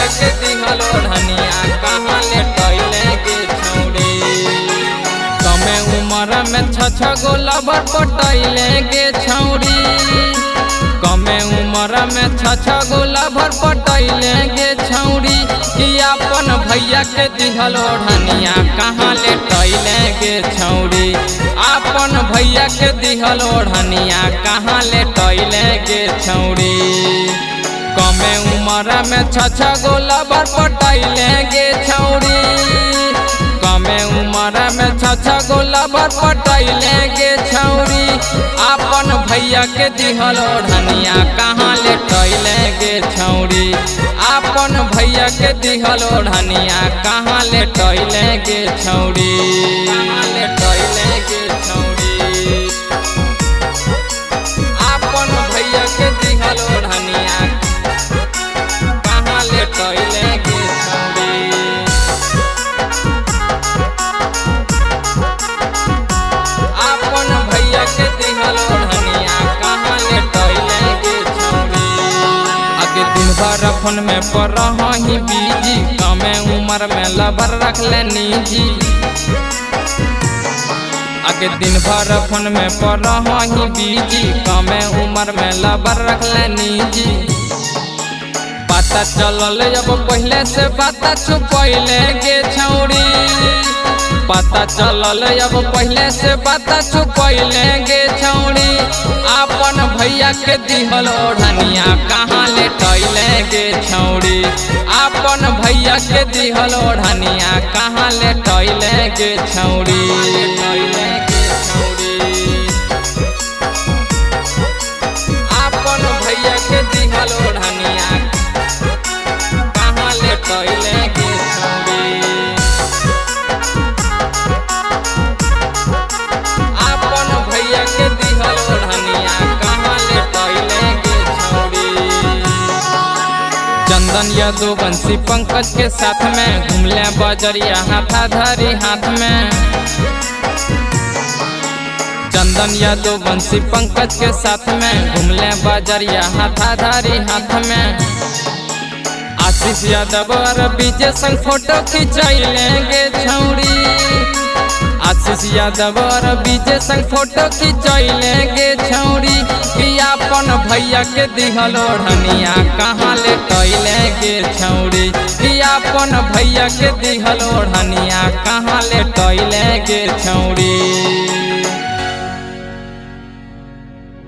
के दिहल ओढ़निया कहाँ ले टैले गे छौड़ी। कमे उम्र में छ गो लवर पटैले गे छौड़ी। कमे उम्र में छ गो लवर पटैले गे छौड़ी। कि अपन भैया के दिहल ओढ़निया कहाँ ले टैले गे छौड़ी। अपन भैया के दिहल ओढ़निया कहाँ ले टैले गे छौड़ी। कमे उम्र में छ गो लवर पटैले गे छौड़ी। कमे उम्र में छ गो लवर पटैले गे छौड़ी। अपन भैया के दिहल ओढ़निया कहाँ ले टैले गे छौड़ी। अपन भैया के दिहल ओढ़निया कहाँ ले टैले गे छौड़ी। कहाँ ले टैले गे छौड़ी। अपन भैया के दिहल ओढ़निया कहाँ ले टैले गे छौड़ी। अपन भैया के दिहल ओढ़निया कहाँ ले टैले गे छौड़ी। आगे दिन भर फोन में पढ़ही बीजी। कमे उम्र में लवर रख ले निजी। आगे दिन भर फोन में पढ़ही बीजी। कमे उम्र में लवर रख ले निजी। पता चलल अब पहले से बात छुपैले गे छौड़ी। पता चलल अब पहले से बात छुपैले गे छौड़ी। अपन भैया के दिहल ओढ़निया कहाँ ले टैले गे छौड़ी। अपन भैया के दिहल ओढ़निया कहाँ ले टैले गे छौड़ी। अपन भैया के दिहल ओढ़निया कहाँ ले टैले गे छौड़ी। अपन भैया के दिहल ओढ़निया कहाँ ले टैले गे छौड़ी। चंदन यदुवंशी पंकज के साथ में घूमले बजरिया हाथा धरी हाथ में। चंदन यदुवंशी पंकज के साथ में घूमले बजरिया हाथा धरी हाथ में। आशीष यादव और विजय संग फोटो खिंचैले गे छौड़ी। आशीष यादव और विजय संग फोटो खिंचैले गे छौड़ी। कि अपन भैया के दिहल ओढ़निया कहाँ ले टैले गे छौड़ी। कि अपन भैया के दिहल ओढ़निया कहाँ ले टैले गे छौड़ी।